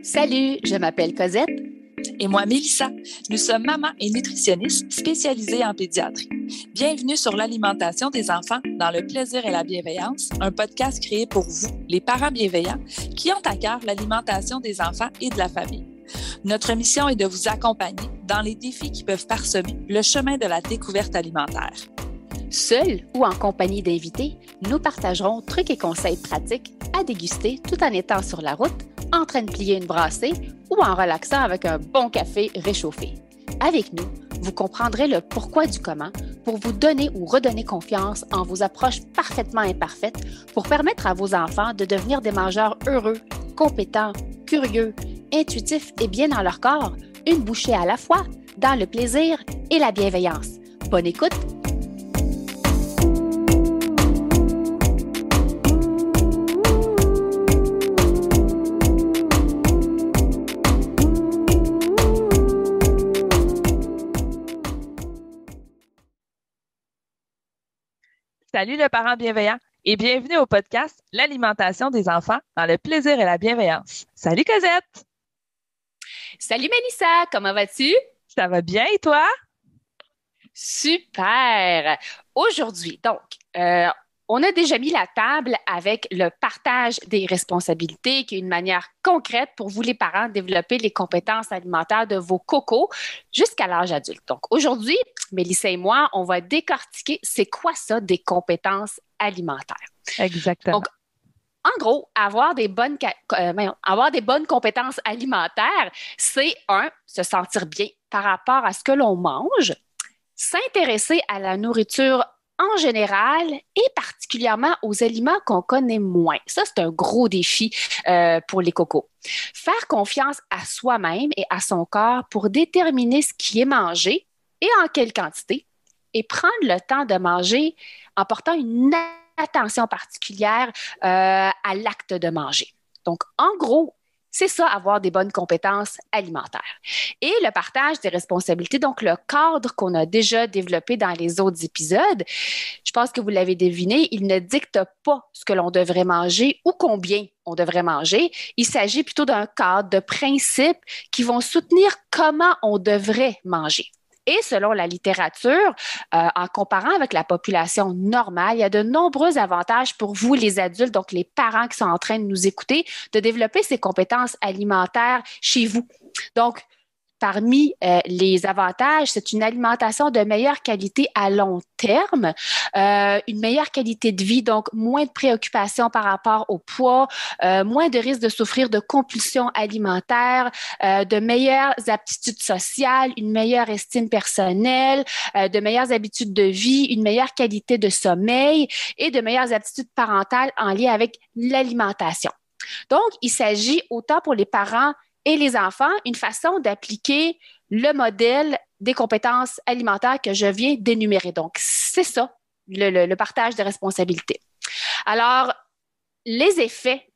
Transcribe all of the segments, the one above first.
Salut, je m'appelle Cosette. Et moi, Mélissa. Nous sommes mamans et nutritionnistes spécialisées en pédiatrie. Bienvenue sur l'alimentation des enfants dans le plaisir et la bienveillance, un podcast créé pour vous, les parents bienveillants, qui ont à cœur l'alimentation des enfants et de la famille. Notre mission est de vous accompagner dans les défis qui peuvent parsemer le chemin de la découverte alimentaire. Seul ou en compagnie d'invités, nous partagerons trucs et conseils pratiques à déguster tout en étant sur la route, en train de plier une brassée ou en relaxant avec un bon café réchauffé. Avec nous, vous comprendrez le pourquoi du comment pour vous donner ou redonner confiance en vos approches parfaitement imparfaites pour permettre à vos enfants de devenir des mangeurs heureux, compétents, curieux, intuitifs et bien dans leur corps, une bouchée à la fois, dans le plaisir et la bienveillance. Bonne écoute! Salut le parent bienveillant et bienvenue au podcast L'alimentation des enfants dans le plaisir et la bienveillance. Salut Cosette! Salut Mélissa, comment vas-tu? Ça va bien et toi? Super! Aujourd'hui, donc, on a déjà mis la table avec le partage des responsabilités, qui est une manière concrète pour vous, les parents, de développer les compétences alimentaires de vos cocos jusqu'à l'âge adulte. Donc, aujourd'hui, Mélissa et moi, on va décortiquer c'est quoi ça, des compétences alimentaires. Exactement. Donc, en gros, avoir des bonnes compétences alimentaires, c'est se sentir bien par rapport à ce que l'on mange, s'intéresser à la nourriture en général et particulièrement aux aliments qu'on connaît moins. Ça, c'est un gros défi pour les cocos. Faire confiance à soi-même et à son corps pour déterminer ce qui est mangé et en quelle quantité et prendre le temps de manger en portant une attention particulière à l'acte de manger. Donc, en gros, c'est ça, avoir des bonnes compétences alimentaires. Et le partage des responsabilités, donc le cadre qu'on a déjà développé dans les autres épisodes, je pense que vous l'avez deviné, il ne dicte pas ce que l'on devrait manger ou combien on devrait manger. Il s'agit plutôt d'un cadre de principes qui vont soutenir comment on devrait manger. Et selon la littérature, en comparant avec la population normale, il y a de nombreux avantages pour vous, les adultes, donc les parents qui sont en train de nous écouter, de développer ces compétences alimentaires chez vous. Donc, parmi les avantages, c'est une alimentation de meilleure qualité à long terme, une meilleure qualité de vie, donc moins de préoccupations par rapport au poids, moins de risques de souffrir de compulsions alimentaires, de meilleures aptitudes sociales, une meilleure estime personnelle, de meilleures habitudes de vie, une meilleure qualité de sommeil et de meilleures aptitudes parentales en lien avec l'alimentation. Donc, il s'agit autant pour les parents et les enfants, une façon d'appliquer le modèle des compétences alimentaires que je viens d'énumérer. Donc, c'est ça, le partage de responsabilités. Alors, les effets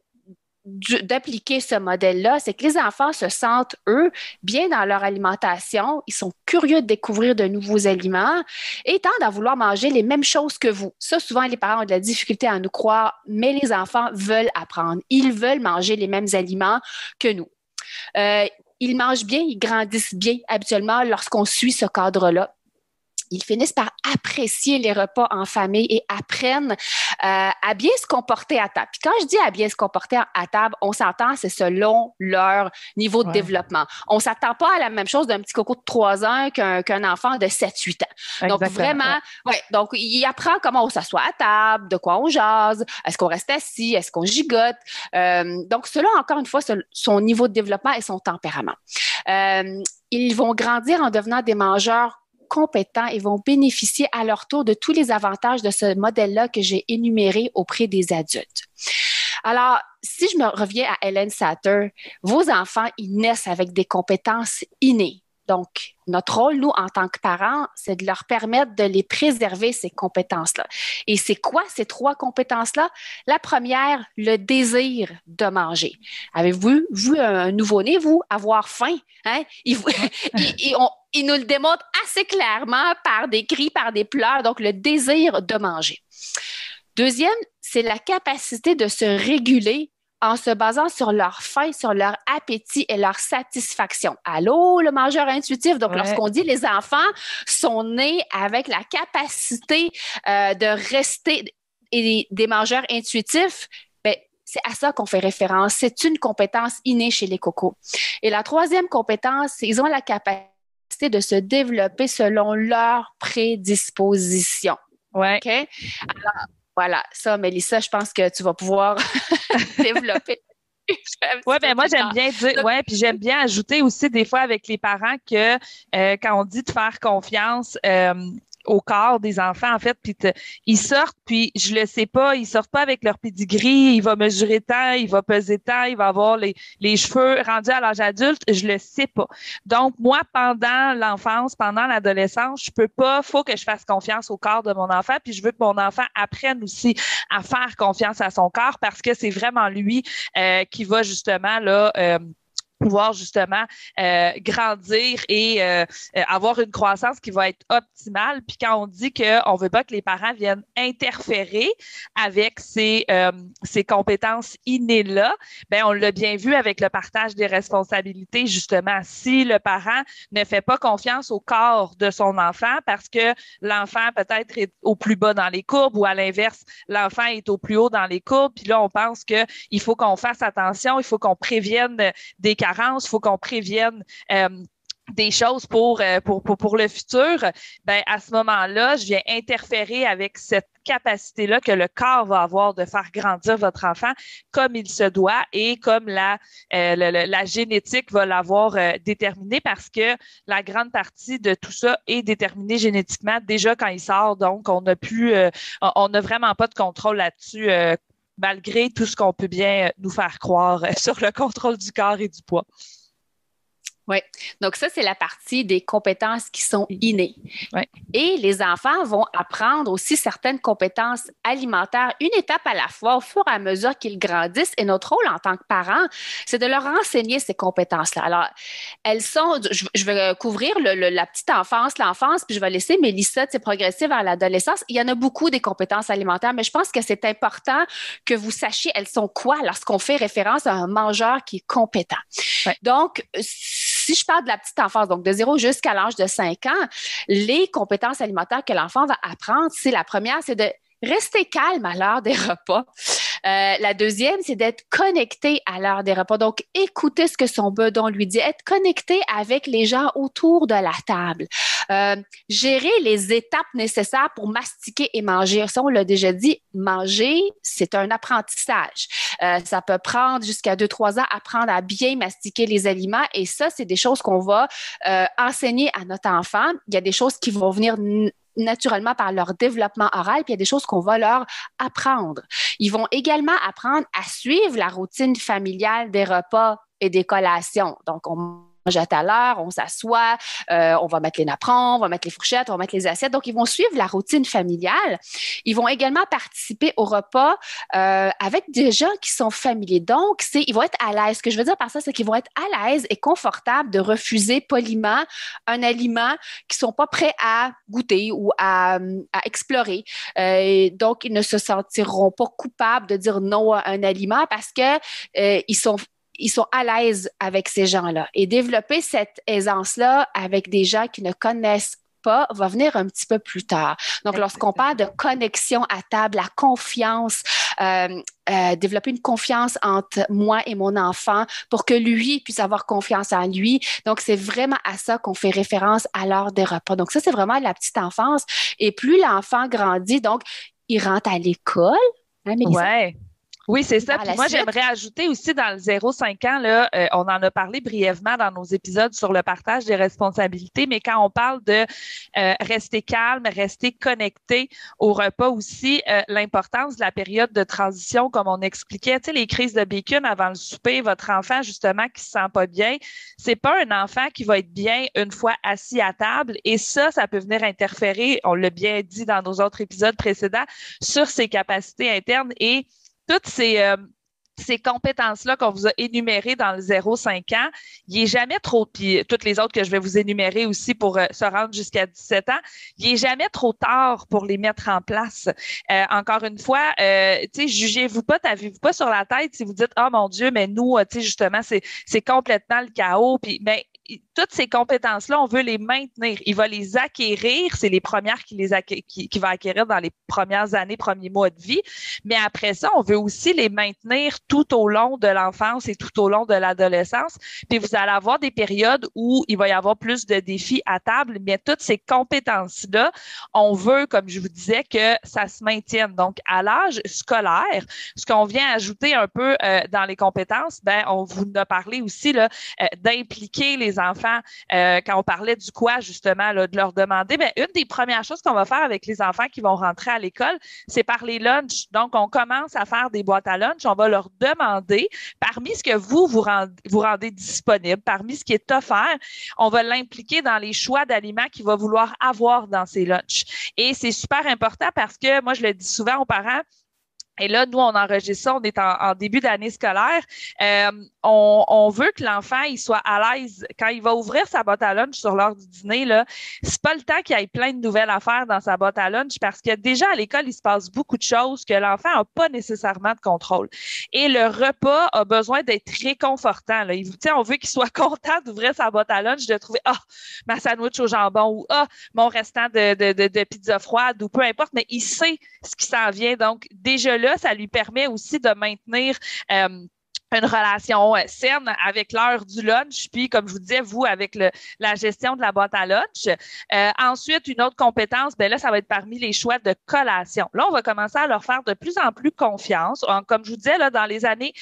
d'appliquer ce modèle-là, c'est que les enfants se sentent, eux, bien dans leur alimentation. Ils sont curieux de découvrir de nouveaux aliments et tendent à vouloir manger les mêmes choses que vous. Ça, souvent, les parents ont de la difficulté à nous croire, mais les enfants veulent apprendre. Ils veulent manger les mêmes aliments que nous. Ils mangent bien, ils grandissent bien habituellement lorsqu'on suit ce cadre-là. Ils finissent par apprécier les repas en famille et apprennent à bien se comporter à table. Puis quand je dis à bien se comporter à table, on s'entend, c'est selon leur niveau de développement. On ne s'attend pas à la même chose d'un petit coco de 3 ans qu'un enfant de 7-8 ans. Donc vraiment, donc il apprend comment on s'assoit à table, de quoi on jase, est-ce qu'on reste assis, est-ce qu'on gigote. Donc cela, encore une fois, son niveau de développement et son tempérament. Ils vont grandir en devenant des mangeurs compétents et vont bénéficier à leur tour de tous les avantages de ce modèle-là que j'ai énuméré auprès des adultes. Alors, si je me reviens à Hélène Satter, vos enfants, ils naissent avec des compétences innées. Donc, notre rôle, nous, en tant que parents, c'est de leur permettre de les préserver, ces compétences-là. Et c'est quoi ces 3 compétences-là? La première, le désir de manger. Avez-vous vu un nouveau-né, vous, avoir faim? Hein? Il nous le démontre assez clairement par des cris, par des pleurs, donc le désir de manger. Deuxième, c'est la capacité de se réguler en se basant sur leur faim, sur leur appétit et leur satisfaction. Allô, le mangeur intuitif. Donc, lorsqu'on dit les enfants sont nés avec la capacité de rester des mangeurs intuitifs, ben, c'est à ça qu'on fait référence. C'est une compétence innée chez les cocos. Et la troisième compétence, c'est qu'ils ont la capacité de se développer selon leur prédisposition. Ouais. OK? Alors, voilà, ça, Mélissa, je pense que tu vas pouvoir développer. Oui, ben moi, j'aime bien dire, ouais, puis j'aime bien ajouter aussi des fois avec les parents que quand on dit de faire confiance au corps des enfants, en fait, puis ils sortent, puis je le sais pas, ils sortent pas avec leur pédigree, il va mesurer tant, il va peser tant, il va avoir les cheveux rendus à l'âge adulte, je le sais pas. Donc, moi, pendant l'enfance, pendant l'adolescence, je peux pas, faut que je fasse confiance au corps de mon enfant, puis je veux que mon enfant apprenne aussi à faire confiance à son corps parce que c'est vraiment lui qui va justement là pouvoir justement grandir et avoir une croissance qui va être optimale. Puis quand on dit qu'on veut pas que les parents viennent interférer avec ces compétences innées-là, ben on l'a bien vu avec le partage des responsabilités, justement. Si le parent ne fait pas confiance au corps de son enfant parce que l'enfant peut-être est au plus bas dans les courbes ou à l'inverse, l'enfant est au plus haut dans les courbes, puis là, on pense qu'il faut qu'on fasse attention, il faut qu'on prévienne des carences, il faut qu'on prévienne des choses pour le futur, ben à ce moment-là, je viens interférer avec cette capacité-là que le corps va avoir de faire grandir votre enfant comme il se doit et comme la génétique va l'avoir déterminé parce que la grande partie de tout ça est déterminée génétiquement déjà quand il sort. Donc, on n'a vraiment pas de contrôle là-dessus malgré tout ce qu'on peut bien nous faire croire sur le contrôle du corps et du poids. Oui. Donc, ça, c'est la partie des compétences qui sont innées. Oui. Et les enfants vont apprendre aussi certaines compétences alimentaires, une étape à la fois, au fur et à mesure qu'ils grandissent. Et notre rôle en tant que parents, c'est de leur enseigner ces compétences-là. Alors, elles sont, je vais couvrir la petite enfance, l'enfance, puis je vais laisser Mélissa progresser vers l'adolescence. Il y en a beaucoup des compétences alimentaires, mais je pense que c'est important que vous sachiez elles sont quoi lorsqu'on fait référence à un mangeur qui est compétent. Ouais. Donc, si je parle de la petite enfance, donc de 0 jusqu'à l'âge de 5 ans, les compétences alimentaires que l'enfant va apprendre, c'est la première, c'est de rester calme à l'heure des repas. La deuxième, c'est d'être connecté à l'heure des repas. Donc, écouter ce que son bedon lui dit, être connecté avec les gens autour de la table. Gérer les étapes nécessaires pour mastiquer et manger. Ça, on l'a déjà dit, manger, c'est un apprentissage. Ça peut prendre jusqu'à 2-3 ans apprendre à bien mastiquer les aliments et ça, c'est des choses qu'on va enseigner à notre enfant. Il y a des choses qui vont venir naturellement par leur développement oral, puis il y a des choses qu'on va leur apprendre. Ils vont également apprendre à suivre la routine familiale des repas et des collations. Donc, on mange à telle heure, on s'assoit, on va mettre les napperons, on va mettre les fourchettes, on va mettre les assiettes. Donc, ils vont suivre la routine familiale. Ils vont également participer au repas avec des gens qui sont familiers. Donc, ils vont être à l'aise. Ce que je veux dire par ça, c'est qu'ils vont être à l'aise et confortables de refuser poliment un aliment qu'ils ne sont pas prêts à goûter ou à explorer. Donc, ils ne se sentiront pas coupables de dire non à un aliment parce que ils sont à l'aise avec ces gens-là. Et développer cette aisance-là avec des gens qui ne connaissent pas va venir un petit peu plus tard. Donc, lorsqu'on parle de connexion à table, la confiance, développer une confiance entre moi et mon enfant pour que lui puisse avoir confiance en lui. Donc, c'est vraiment à ça qu'on fait référence à l'heure des repas. Donc, ça, c'est vraiment la petite enfance. Et plus l'enfant grandit, donc, il rentre à l'école. Hein, Mélissa? Ouais. Oui, c'est ça. Puis moi, j'aimerais ajouter aussi dans le 0-5 ans, là, on en a parlé brièvement dans nos épisodes sur le partage des responsabilités, mais quand on parle de rester calme, rester connecté au repas aussi, l'importance de la période de transition, comme on expliquait, tu sais, les crises de bacon avant le souper, votre enfant, justement, qui se sent pas bien, c'est pas un enfant qui va être bien une fois assis à table et ça peut venir interférer, on l'a bien dit dans nos autres épisodes précédents, sur ses capacités internes et toutes ces ces compétences-là qu'on vous a énumérées dans le 0-5 ans, il n'est jamais trop, puis toutes les autres que je vais vous énumérer aussi pour se rendre jusqu'à 17 ans, il n'est jamais trop tard pour les mettre en place. Encore une fois, tu sais, jugez-vous pas, tapez-vous pas sur la tête si vous dites, oh mon Dieu, mais nous, tu sais, justement, c'est complètement le chaos. Puis, ben, toutes ces compétences-là, on veut les maintenir. Il va les acquérir. C'est les premières qui va acquérir dans les premières années, premiers mois de vie. Mais après ça, on veut aussi les maintenir tout au long de l'enfance et tout au long de l'adolescence. Puis vous allez avoir des périodes où il va y avoir plus de défis à table, mais toutes ces compétences-là, on veut, comme je vous disais, que ça se maintienne. Donc, à l'âge scolaire, ce qu'on vient ajouter un peu dans les compétences, ben, on vous a parlé aussi là, d'impliquer les enfants, quand on parlait du quoi, justement, là, de leur demander, bien, une des premières choses qu'on va faire avec les enfants qui vont rentrer à l'école, c'est par les lunchs. Donc, on commence à faire des boîtes à lunch. On va leur demander, parmi ce que vous rendez disponible, parmi ce qui est offert, on va l'impliquer dans les choix d'aliments qu'il va vouloir avoir dans ses lunchs. Et c'est super important parce que, moi, je le dis souvent aux parents, et là, nous, on enregistre ça, on est en début d'année scolaire. On veut que l'enfant il soit à l'aise quand il va ouvrir sa boîte à lunch sur l'heure du dîner. Là, c'est pas le temps qu'il y ait plein de nouvelles affaires dans sa boîte à lunch parce que déjà à l'école, il se passe beaucoup de choses que l'enfant n'a pas nécessairement de contrôle. Et le repas a besoin d'être réconfortant. Là. On veut qu'il soit content d'ouvrir sa boîte à lunch, de trouver ma sandwich au jambon ou mon restant de pizza froide ou peu importe, mais il sait ce qui s'en vient. Donc, déjà là, ça lui permet aussi de maintenir une relation saine avec l'heure du lunch, puis comme je vous disais, vous, avec la gestion de la boîte à lunch. Ensuite, une autre compétence, ben là, ça va être parmi les choix de collation. Là, on va commencer à leur faire de plus en plus confiance. Comme je vous disais, là, dans les années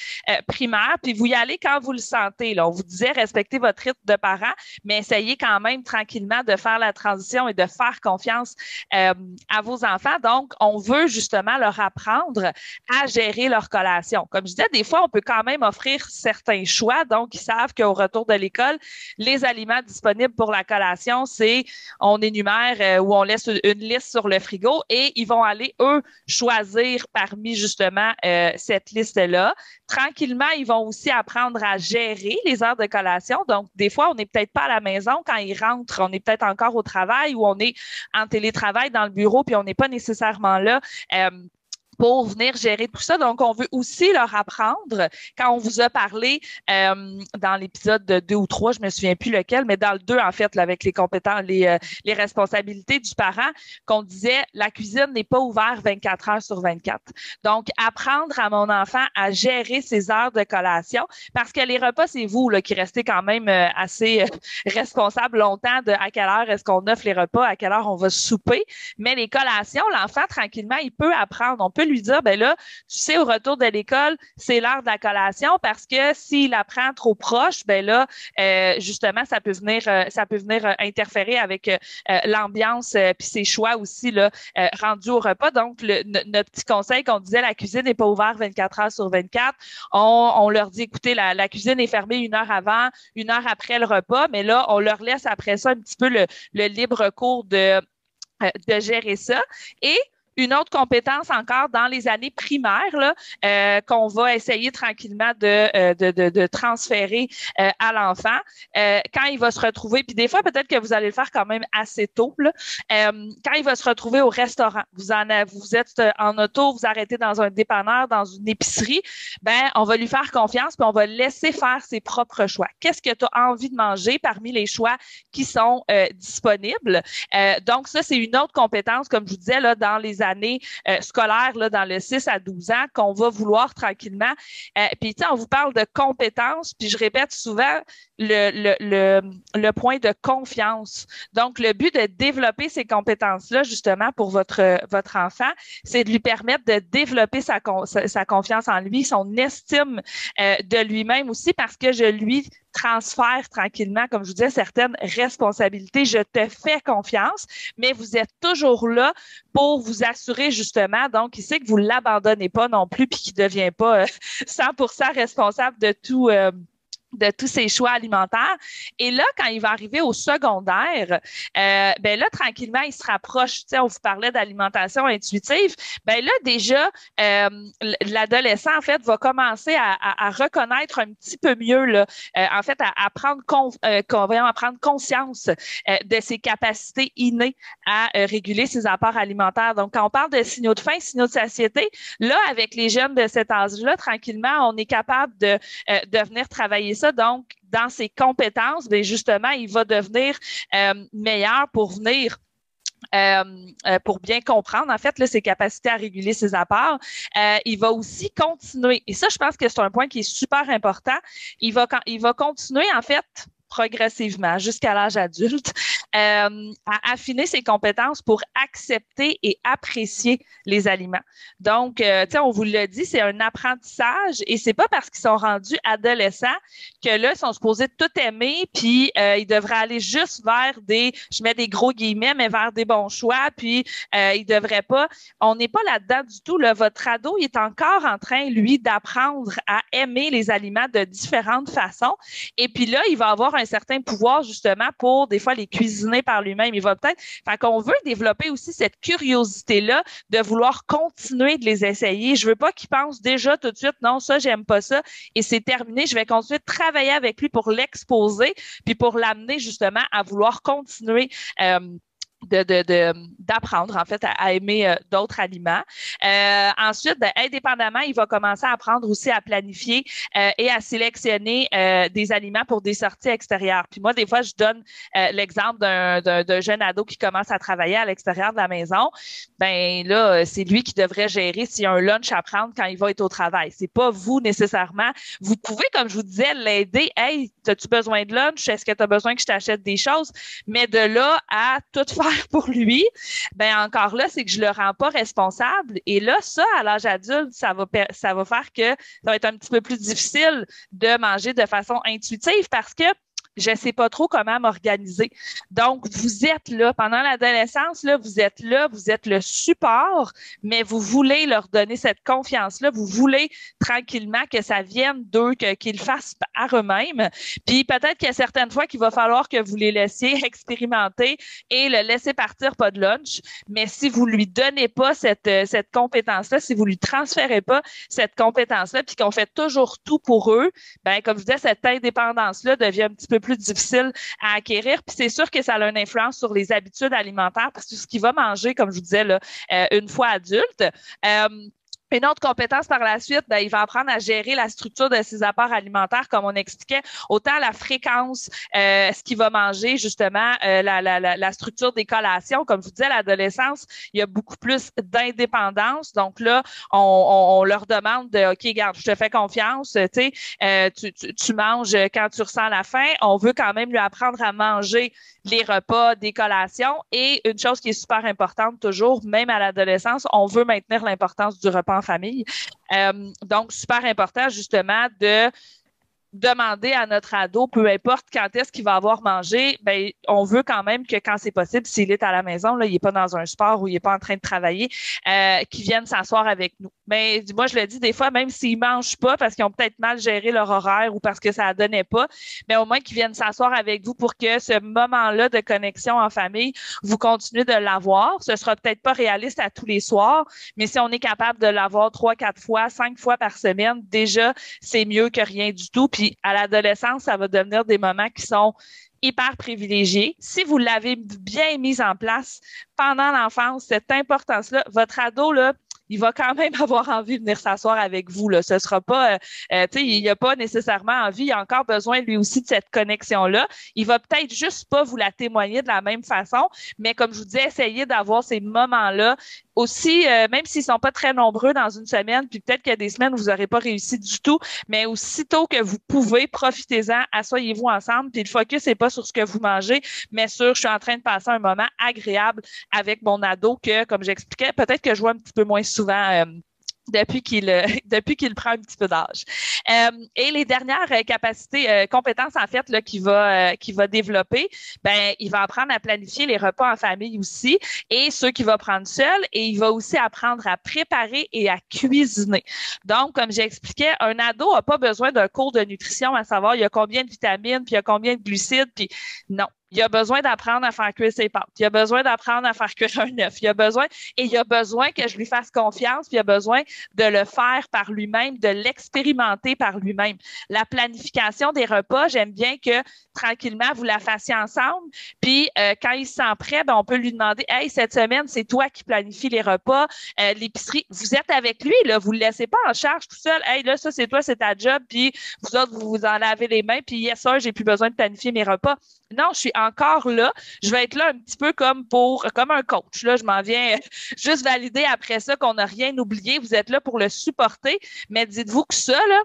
primaires, puis vous y allez quand vous le sentez. Là. On vous disait, respectez votre rythme de parents, mais essayez quand même tranquillement de faire la transition et de faire confiance à vos enfants. Donc, on veut justement leur apprendre à gérer leur collation. Comme je disais, des fois, on peut quand même offrir certains choix. Donc, ils savent qu'au retour de l'école, les aliments disponibles pour la collation, c'est on énumère ou on laisse une liste sur le frigo et ils vont aller, eux, choisir parmi justement cette liste-là. Tranquillement, ils vont aussi apprendre à gérer les heures de collation. Donc, des fois, on n'est peut-être pas à la maison quand ils rentrent. On est peut-être encore au travail ou on est en télétravail dans le bureau puis on n'est pas nécessairement là pour venir gérer tout ça. Donc, on veut aussi leur apprendre, quand on vous a parlé dans l'épisode 2 ou 3, je me souviens plus lequel, mais dans le 2, en fait, là, avec les compétences, les responsabilités du parent, qu'on disait, la cuisine n'est pas ouverte 24 heures sur 24. Donc, apprendre à mon enfant à gérer ses heures de collation, parce que les repas, c'est vous là, qui restez quand même assez responsable longtemps de à quelle heure est-ce qu'on offre les repas, à quelle heure on va souper. Mais les collations, l'enfant, tranquillement, il peut apprendre. On peut lui dire, ben là, tu sais, au retour de l'école, c'est l'heure de la collation parce que s'il la prend trop proche, ben là, justement, ça peut venir interférer avec l'ambiance puis ses choix aussi là, rendus au repas. Donc, notre petit conseil qu'on disait, la cuisine n'est pas ouverte 24 heures sur 24. On leur dit, écoutez, la cuisine est fermée 1 heure avant, 1 heure après le repas, mais là, on leur laisse après ça un petit peu le libre cours de gérer ça. Et une autre compétence encore dans les années primaires là, qu'on va essayer tranquillement de transférer à l'enfant quand il va se retrouver, puis des fois peut-être que vous allez le faire quand même assez tôt là, quand il va se retrouver au restaurant, vous êtes en auto, vous arrêtez dans un dépanneur, dans une épicerie, ben on va lui faire confiance puis on va le laisser faire ses propres choix. Qu'est-ce que tu as envie de manger parmi les choix qui sont disponibles? Donc ça, c'est une autre compétence, comme je vous disais, là, dans les années scolaires, là, dans le 6 à 12 ans, qu'on va vouloir tranquillement. Puis, tu sais, on vous parle de compétences, puis je répète souvent le point de confiance. Donc, le but de développer ces compétences-là, justement, pour votre enfant, c'est de lui permettre de développer sa confiance en lui, son estime de lui-même aussi, parce que je lui transfère tranquillement, comme je vous disais, certaines responsabilités. Je te fais confiance, mais vous êtes toujours là pour vous assurer justement, donc il sait que vous ne l'abandonnez pas non plus puis qu'il ne devient pas 100% responsable de tout de tous ses choix alimentaires. Et là, quand il va arriver au secondaire, ben là, tranquillement, il se rapproche. Tu sais, on vous parlait d'alimentation intuitive. Ben là, déjà, l'adolescent, en fait, va commencer à reconnaître un petit peu mieux, là, en fait, à prendre, à prendre conscience de ses capacités innées à réguler ses apports alimentaires. Donc, quand on parle de signaux de faim, signaux de satiété, là, avec les jeunes de cet âge-là, tranquillement, on est capable de venir travailler ça. Donc, dans ses compétences, bien justement, il va devenir meilleur pour venir pour bien comprendre, en fait, là, ses capacités à réguler ses apports. Il va aussi continuer, et ça, je pense que c'est un point qui est super important, il va continuer, en fait, progressivement jusqu'à l'âge adulte, à affiner ses compétences pour accepter et apprécier les aliments. Donc, tu sais, on vous l'a dit, c'est un apprentissage et c'est pas parce qu'ils sont rendus adolescents que là, ils sont supposés tout aimer puis ils devraient aller juste vers je mets des gros guillemets, mais vers des bons choix puis ils devraient pas, on n'est pas là-dedans du tout, là. Votre ado, il est encore en train, lui, d'apprendre à aimer les aliments de différentes façons et puis là, il va avoir un certain pouvoir justement pour des fois les cuisiner par lui-même. Il va peut-être, fait qu'on veut développer aussi cette curiosité-là de vouloir continuer de les essayer. Je veux pas qu'il pense déjà tout de suite, non, ça, j'aime pas ça et c'est terminé. Je vais continuer de travailler avec lui pour l'exposer puis pour l'amener justement à vouloir continuer d'apprendre en fait à aimer d'autres aliments. Ensuite, ben, indépendamment, il va commencer à apprendre aussi à planifier et à sélectionner des aliments pour des sorties extérieures. Puis moi, des fois, je donne l'exemple d'un jeune ado qui commence à travailler à l'extérieur de la maison. Ben là, c'est lui qui devrait gérer s'il y a un lunch à prendre quand il va être au travail. C'est pas vous nécessairement. Vous pouvez, comme je vous disais, l'aider. Hey, as-tu besoin de lunch? Est-ce que tu as besoin que je t'achète des choses? Mais de là à tout faire pour lui, ben encore là, c'est que je le rends pas responsable. Et là, ça, à l'âge adulte, ça va faire que ça va être un petit peu plus difficile de manger de façon intuitive parce que je sais pas trop comment m'organiser. Donc, vous êtes là, pendant l'adolescence, là, vous êtes le support, mais vous voulez leur donner cette confiance-là, vous voulez tranquillement que ça vienne d'eux, qu'ils le fassent par eux-mêmes. Puis peut-être qu'il y a certaines fois qu'il va falloir que vous les laissiez expérimenter et le laisser partir pas de lunch. Mais si vous lui donnez pas cette compétence-là, si vous lui transférez pas cette compétence-là, puis qu'on fait toujours tout pour eux, ben comme je disais, cette indépendance-là devient un petit peu plus difficile à acquérir. Puis c'est sûr que ça a une influence sur les habitudes alimentaires parce que ce qu'il va manger, comme je vous disais, là, une fois adulte. Une autre compétence par la suite, ben, il va apprendre à gérer la structure de ses apports alimentaires, comme on expliquait, autant la fréquence, ce qu'il va manger, justement, la structure des collations. Comme je vous disais, à l'adolescence, il y a beaucoup plus d'indépendance. Donc là, on leur demande de, OK, garde, je te fais confiance, tu sais, tu manges quand tu ressens la faim. On veut quand même lui apprendre à manger les repas, des collations. Et une chose qui est super importante toujours, même à l'adolescence, on veut maintenir l'importance du repas en famille. Donc, super important justement de demander à notre ado, peu importe quand est-ce qu'il va avoir mangé, ben on veut quand même que quand c'est possible, s'il est à la maison, là, il est pas dans un sport ou il est pas en train de travailler, qu'il vienne s'asseoir avec nous. Mais moi, je le dis des fois, même s'ils mangent pas parce qu'ils ont peut-être mal géré leur horaire ou parce que ça ne donnait pas, mais au moins qu'ils viennent s'asseoir avec vous pour que ce moment-là de connexion en famille, vous continuez de l'avoir. Ce sera peut-être pas réaliste à tous les soirs, mais si on est capable de l'avoir 3, 4 fois, 5 fois par semaine, déjà, c'est mieux que rien du tout. Puis à l'adolescence, ça va devenir des moments qui sont hyper privilégiés. Si vous l'avez bien mis en place pendant l'enfance, cette importance-là, votre ado, là, il va quand même avoir envie de venir s'asseoir avec vous, là. Ce sera pas, tu sais, il n'a pas nécessairement envie, il a encore besoin lui aussi de cette connexion-là. Il va peut-être juste pas vous la témoigner de la même façon, mais comme je vous disais, essayez d'avoir ces moments-là aussi, même s'ils sont pas très nombreux dans une semaine, puis peut-être qu'il y a des semaines où vous n'aurez pas réussi du tout, mais aussitôt que vous pouvez, profitez-en, asseyez-vous ensemble, puis le focus n'est pas sur ce que vous mangez, mais sur je suis en train de passer un moment agréable avec mon ado que, comme j'expliquais, peut-être que je vois un petit peu moins souvent depuis qu'il prend un petit peu d'âge. Et les dernières capacités, compétences en fait là qu'il va développer, ben il va apprendre à planifier les repas en famille aussi et ceux qu'il va prendre seul et il va aussi apprendre à préparer et à cuisiner. Donc comme j'expliquais, un ado a pas besoin d'un cours de nutrition à savoir il y a combien de vitamines puis il y a combien de glucides puis non. Il a besoin d'apprendre à faire cuire ses pâtes. Il a besoin d'apprendre à faire cuire un œuf. Il a besoin que je lui fasse confiance. Puis il a besoin de le faire par lui-même, de l'expérimenter par lui-même. La planification des repas, j'aime bien que tranquillement vous la fassiez ensemble. Puis quand il se sent prêt, ben on peut lui demander, hey, cette semaine c'est toi qui planifies les repas, l'épicerie. Vous êtes avec lui là, vous le laissez pas en charge tout seul. Hey là ça c'est toi, c'est ta job. Puis vous autres vous vous en lavez les mains. Puis yes sir, j'ai plus besoin de planifier mes repas. Non, je suis encore là. Je vais être là un petit peu comme un coach. Là, je m'en viens juste valider après ça qu'on n'a rien oublié. Vous êtes là pour le supporter. Mais dites-vous que ça, là,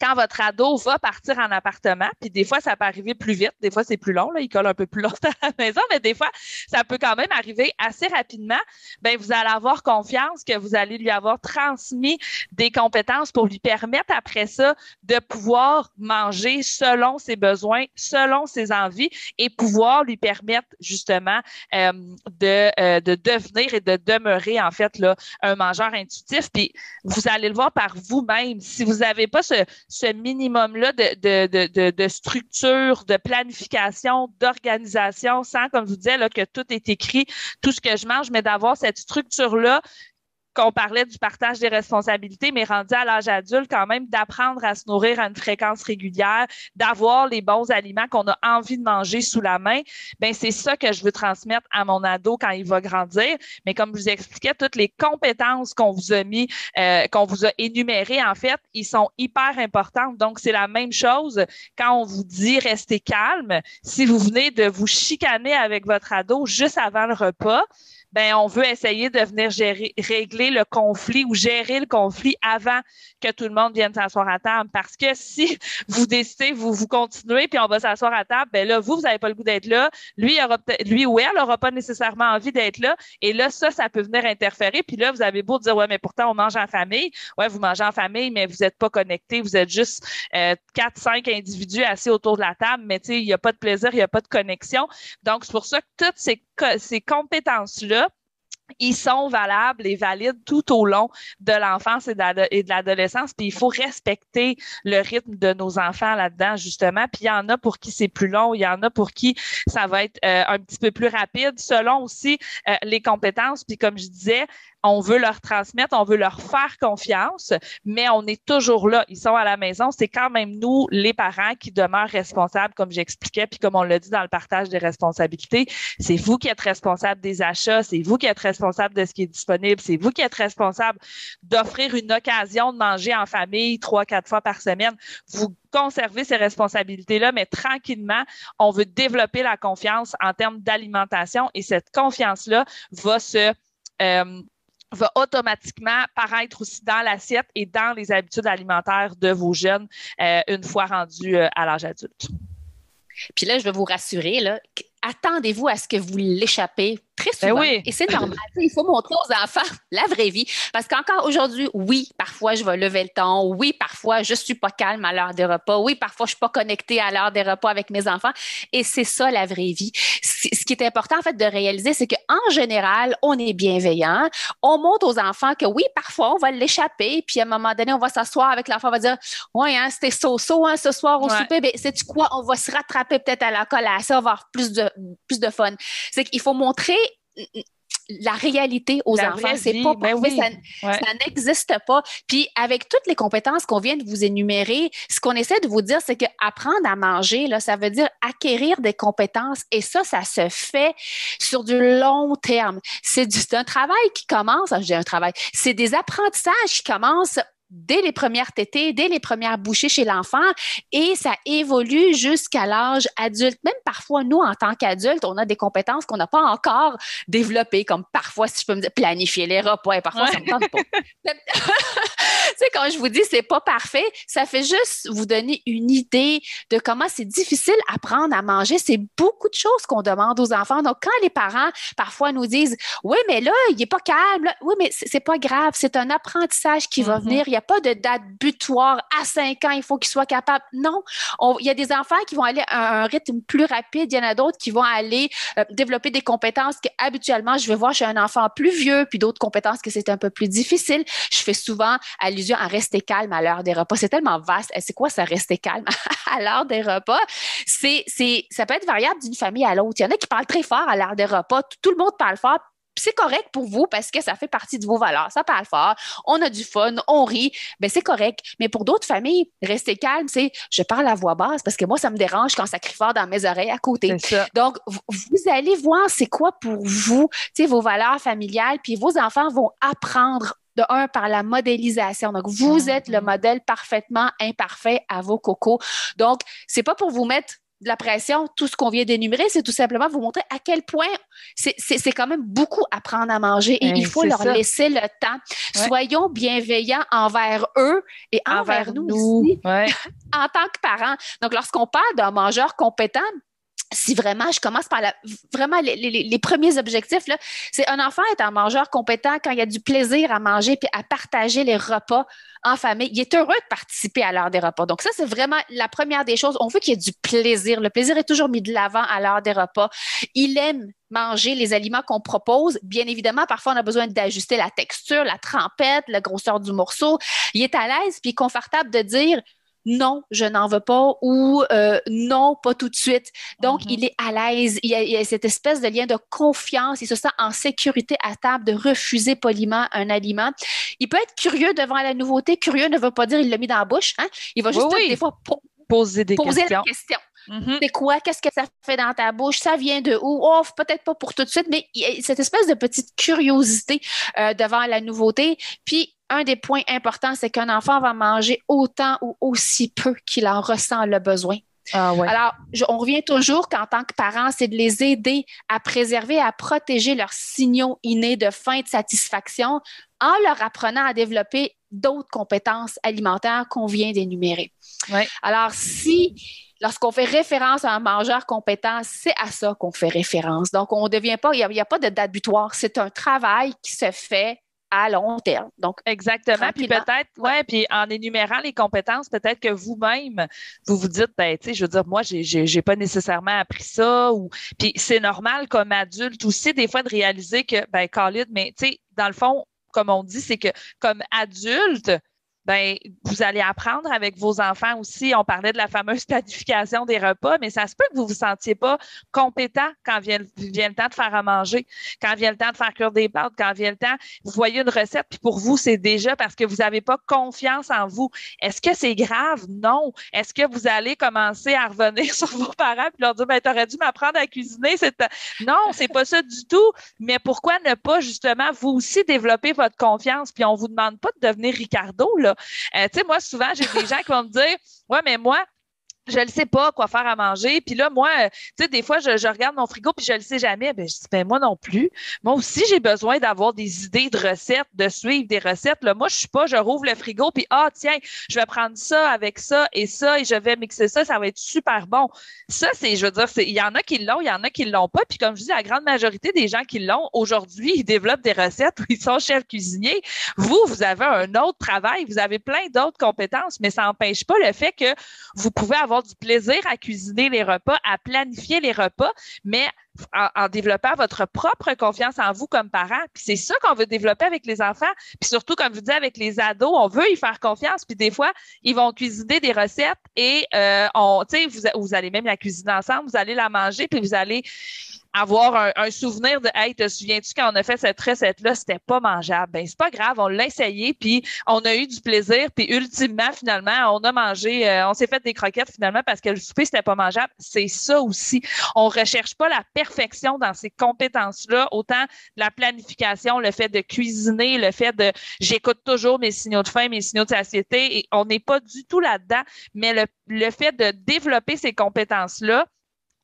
quand votre ado va partir en appartement, puis des fois, ça peut arriver plus vite, des fois, c'est plus long, là, il colle un peu plus longtemps à la maison, mais des fois, ça peut quand même arriver assez rapidement, ben vous allez avoir confiance que vous allez lui avoir transmis des compétences pour lui permettre après ça de pouvoir manger selon ses besoins, selon ses envies et pouvoir lui permettre justement de devenir et de demeurer en fait là un mangeur intuitif. Puis vous allez le voir par vous-même. Si vous n'avez pas ce minimum-là de structure, de planification, d'organisation, sans, comme je vous disais, là, que tout est écrit, tout ce que je mange, mais d'avoir cette structure-là qu'on parlait du partage des responsabilités, mais rendu à l'âge adulte, quand même, d'apprendre à se nourrir à une fréquence régulière, d'avoir les bons aliments qu'on a envie de manger sous la main, ben c'est ça que je veux transmettre à mon ado quand il va grandir. Mais comme je vous expliquais, toutes les compétences qu'on vous a mis, qu'on vous a énumérées, en fait, ils sont hyper importantes. Donc, c'est la même chose quand on vous dit restez calme. Si vous venez de vous chicaner avec votre ado juste avant le repas, ben on veut essayer de venir régler le conflit ou gérer le conflit avant que tout le monde vienne s'asseoir à table. Parce que si vous décidez, vous continuez, puis on va s'asseoir à table, ben là, vous n'avez pas le goût d'être là. Lui ou elle n'aura pas nécessairement envie d'être là. Et là, ça peut venir interférer. Puis là, vous avez beau dire, ouais, mais pourtant, on mange en famille. Ouais, vous mangez en famille, mais vous n'êtes pas connectés. Vous êtes juste 4-5 individus assis autour de la table, mais tu sais, il n'y a pas de plaisir, il n'y a pas de connexion. Donc, c'est pour ça que toutes ces compétences-là, ils sont valables et valides tout au long de l'enfance et de l'adolescence. Puis il faut respecter le rythme de nos enfants là-dedans, justement. Puis il y en a pour qui c'est plus long, il y en a pour qui ça va être un petit peu plus rapide, selon aussi les compétences. Puis comme je disais, on veut leur transmettre, on veut leur faire confiance, mais on est toujours là. Ils sont à la maison. C'est quand même nous, les parents, qui demeurent responsables, comme j'expliquais, puis comme on l'a dit dans le partage des responsabilités. C'est vous qui êtes responsable des achats, c'est vous qui êtes responsable de ce qui est disponible, c'est vous qui êtes responsable d'offrir une occasion de manger en famille 3-4 fois par semaine. Vous conservez ces responsabilités-là, mais tranquillement, on veut développer la confiance en termes d'alimentation et cette confiance-là va automatiquement paraître aussi dans l'assiette et dans les habitudes alimentaires de vos jeunes une fois rendus à l'âge adulte. Puis là, je vais vous rassurer, là, attendez-vous à ce que vous l'échappez très souvent. Oui. Et c'est normal. Il faut montrer aux enfants la vraie vie. Parce qu'encore aujourd'hui, oui, parfois, je vais lever le ton. Oui, parfois, je suis pas calme à l'heure des repas. Oui, parfois, je suis pas connectée à l'heure des repas avec mes enfants. Et c'est ça, la vraie vie. Ce qui est important, en fait, de réaliser, c'est qu'en général, on est bienveillant. On montre aux enfants que oui, parfois, on va l'échapper. Puis à un moment donné, on va s'asseoir avec l'enfant, on va dire, ouais, hein, c'était so-so, hein, ce soir au souper. Ben, sais-tu quoi? On va se rattraper peut-être à la collation, on va avoir plus de fun. C'est qu'il faut montrer la réalité aux enfants. C'est pas parfait, ça n'existe pas. Puis avec toutes les compétences qu'on vient de vous énumérer, ce qu'on essaie de vous dire, c'est qu'apprendre à manger, là, ça veut dire acquérir des compétences et ça se fait sur du long terme. C'est un travail qui commence, je dis un travail, c'est des apprentissages qui commencent dès les premières tétées, dès les premières bouchées chez l'enfant et ça évolue jusqu'à l'âge adulte. Même parfois, nous, en tant qu'adultes, on a des compétences qu'on n'a pas encore développées, comme parfois, si je peux me dire, planifier les repas et parfois, ça ne me tente pas. Tu sais, comme je vous dis, c'est pas parfait. Ça fait juste vous donner une idée de comment c'est difficile apprendre à manger. C'est beaucoup de choses qu'on demande aux enfants. Donc, quand les parents, parfois, nous disent, oui, mais là, il est pas calme. Là. Oui, mais c'est pas grave. C'est un apprentissage qui va venir. Il n'y a pas de date butoir. À 5 ans, il faut qu'il soit capable. Non. Il y a des enfants qui vont aller à un rythme plus rapide. Il y en a d'autres qui vont aller développer des compétences que habituellement, je vais voir chez un enfant plus vieux, puis d'autres compétences que c'est un peu plus difficile. Je fais souvent allusion à rester calme à l'heure des repas. C'est tellement vaste. C'est quoi ça, rester calme à l'heure des repas? Ça peut être variable d'une famille à l'autre. Il y en a qui parlent très fort à l'heure des repas. Tout le monde parle fort. C'est correct pour vous parce que ça fait partie de vos valeurs. Ça parle fort, on a du fun, on rit, ben c'est correct. Mais pour d'autres familles, rester calme, c'est je parle à voix basse parce que moi, ça me dérange quand ça crie fort dans mes oreilles à côté. Donc, vous allez voir c'est quoi pour vous, vos valeurs familiales, puis vos enfants vont apprendre de un, par la modélisation. Donc, vous êtes le modèle parfaitement imparfait à vos cocos. Donc, c'est pas pour vous mettre de la pression, tout ce qu'on vient d'énumérer, c'est tout simplement vous montrer à quel point c'est quand même beaucoup à prendre à manger et il faut leur laisser le temps. Ouais. Soyons bienveillants envers eux et envers nous aussi, en tant que parents. Donc, lorsqu'on parle d'un mangeur compétent, si vraiment, je commence par vraiment les premiers objectifs, là, c'est un enfant est un mangeur compétent quand il y a du plaisir à manger puis à partager les repas en famille. Il est heureux de participer à l'heure des repas. Donc ça, c'est vraiment la première des choses. On veut qu'il y ait du plaisir. Le plaisir est toujours mis de l'avant à l'heure des repas. Il aime manger les aliments qu'on propose. Bien évidemment, parfois, on a besoin d'ajuster la texture, la trempette, la grosseur du morceau. Il est à l'aise puis confortable de dire non, je n'en veux pas ou non, pas tout de suite. Donc, il est à l'aise. Il y a cette espèce de lien de confiance. Il se sent en sécurité à table de refuser poliment un aliment. Il peut être curieux devant la nouveauté. Curieux ne veut pas dire il l'a mis dans la bouche. Hein? Il va juste des fois poser la question. C'est quoi? Qu'est-ce que ça fait dans ta bouche? Ça vient de où? Oh, peut-être pas pour tout de suite, mais il y a cette espèce de petite curiosité devant la nouveauté. Puis, un des points importants, c'est qu'un enfant va manger autant ou aussi peu qu'il en ressent le besoin. Ah ouais. Alors, on revient toujours qu'en tant que parents, c'est de les aider à préserver, à protéger leurs signaux innés de faim et de satisfaction en leur apprenant à développer d'autres compétences alimentaires qu'on vient d'énumérer. Ouais. Alors, lorsqu'on fait référence à un mangeur compétent, c'est à ça qu'on fait référence. Donc, on ne devient pas, il n'y a pas de date butoir. C'est un travail qui se fait à long terme. Donc, exactement. Puis peut-être, puis en énumérant les compétences, peut-être que vous-même, vous vous dites, ben, tu sais, je veux dire, moi, j'ai pas nécessairement appris ça puis c'est normal comme adulte aussi, des fois, de réaliser que, ben, Khalid, mais tu sais, dans le fond, comme on dit, c'est que comme adulte, ben, vous allez apprendre avec vos enfants aussi. On parlait de la fameuse planification des repas, mais ça se peut que vous vous sentiez pas compétent quand vient le temps de faire à manger, quand vient le temps de faire cuire des pâtes, quand vient le temps, vous voyez une recette, puis pour vous, c'est déjà parce que vous n'avez pas confiance en vous. Est-ce que c'est grave? Non. Est-ce que vous allez commencer à revenir sur vos parents puis leur dire, ben, t'aurais dû m'apprendre à cuisiner? Non, c'est pas ça du tout. Mais pourquoi ne pas, justement, vous aussi développer votre confiance? Puis on vous demande pas de devenir Ricardo, là. Tu sais, moi, souvent, j'ai des gens qui vont me dire, ouais, mais moi, je ne sais pas quoi faire à manger. Puis là, moi, tu sais, des fois, je regarde mon frigo puis je le sais jamais. Ben, je dis, ben, moi non plus. Moi aussi, j'ai besoin d'avoir des idées de recettes, de suivre des recettes. Là, moi, je suis pas, je rouvre le frigo puis, tiens, je vais prendre ça avec ça et je vais mixer ça, ça va être super bon. Ça, je veux dire, il y en a qui l'ont, il y en a qui l'ont pas. Puis comme je dis, la grande majorité des gens qui l'ont, aujourd'hui, ils développent des recettes où ils sont chefs cuisiniers. Vous avez un autre travail, vous avez plein d'autres compétences, mais ça n'empêche pas le fait que vous pouvez avoir du plaisir à cuisiner les repas, à planifier les repas, mais en développant votre propre confiance en vous comme parent. Puis c'est ça qu'on veut développer avec les enfants. Puis surtout, comme je vous dis, avec les ados, on veut y faire confiance. Puis des fois, ils vont cuisiner des recettes et tu sais, vous allez même la cuisiner ensemble, vous allez la manger, puis vous allez avoir un souvenir de « Hey, te souviens-tu quand on a fait cette recette-là, c'était pas mangeable. » Ben, c'est pas grave, on l'a essayé, puis on a eu du plaisir, puis ultimement, finalement, on a mangé, on s'est fait des croquettes finalement parce que le souper, c'était pas mangeable. C'est ça aussi. On recherche pas la perfection dans ces compétences-là, autant la planification, le fait de cuisiner, le fait de j'écoute toujours mes signaux de faim, mes signaux de satiété, et on n'est pas du tout là-dedans, mais le fait de développer ces compétences-là,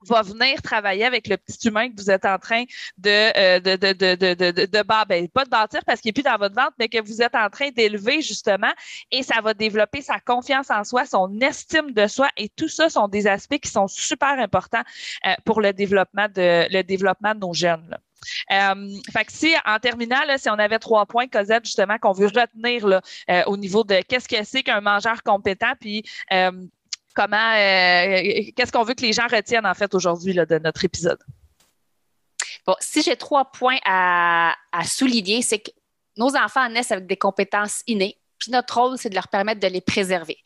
va venir travailler avec le petit humain que vous êtes en train pas de bâtir parce qu'il n'est plus dans votre ventre, mais que vous êtes en train d'élever justement, et ça va développer sa confiance en soi, son estime de soi, et tout ça sont des aspects qui sont super importants pour le développement de nos jeunes, là. Fait que si, en terminant, là, si on avait 3 points, Cosette, justement, qu'on veut retenir là, au niveau de qu'est-ce que c'est qu'un mangeur compétent, puis qu'est-ce qu'on veut que les gens retiennent, en fait, aujourd'hui là, de notre épisode? Bon, si j'ai 3 points à souligner, c'est que nos enfants naissent avec des compétences innées. Puis notre rôle, c'est de leur permettre de les préserver.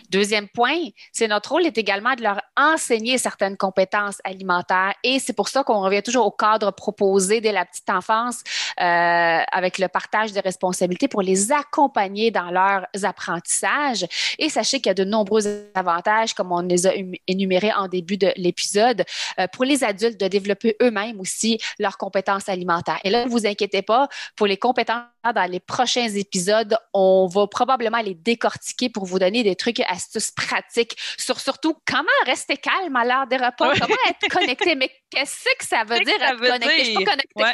Deuxième point, c'est notre rôle est également de leur enseigner certaines compétences alimentaires, et c'est pour ça qu'on revient toujours au cadre proposé dès la petite enfance avec le partage des responsabilités pour les accompagner dans leurs apprentissages. Et sachez qu'il y a de nombreux avantages, comme on les a énumérés en début de l'épisode, pour les adultes de développer eux-mêmes aussi leurs compétences alimentaires. Et là, ne vous inquiétez pas, pour les compétences dans les prochains épisodes, on va probablement les décortiquer pour vous donner des trucs, astuces pratiques sur surtout comment rester calme à l'heure des repas, comment être connecté. Mais qu'est-ce que ça veut dire être connecté? Je suis pas connectée. Ouais.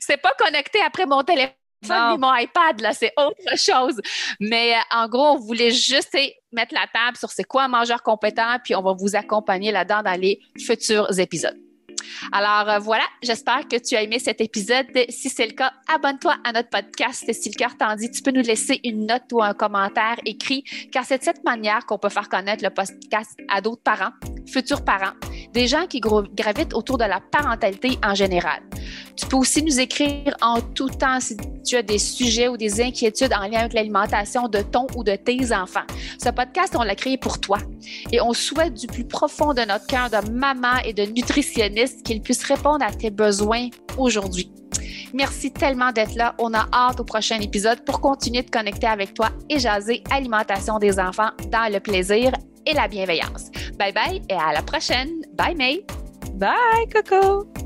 C'est pas connecté après mon téléphone ni mon iPad, là, c'est autre chose. Mais en gros, on voulait juste mettre la table sur c'est quoi un mangeur compétent, puis on va vous accompagner là-dedans dans les futurs épisodes. Alors voilà, j'espère que tu as aimé cet épisode. Si c'est le cas, abonne-toi à notre podcast. Si le cœur t'en dit, tu peux nous laisser une note ou un commentaire écrit, car c'est de cette manière qu'on peut faire connaître le podcast à d'autres parents, futurs parents, des gens qui gravitent autour de la parentalité en général. Tu peux aussi nous écrire en tout temps si tu as des sujets ou des inquiétudes en lien avec l'alimentation de ton ou de tes enfants. Ce podcast, on l'a créé pour toi et on souhaite du plus profond de notre cœur de maman et de nutritionniste qu'il puisse répondre à tes besoins aujourd'hui. Merci tellement d'être là. On a hâte au prochain épisode pour continuer de connecter avec toi et jaser alimentation des enfants dans le plaisir et la bienveillance. Bye bye et à la prochaine. Bye May. Bye Coco.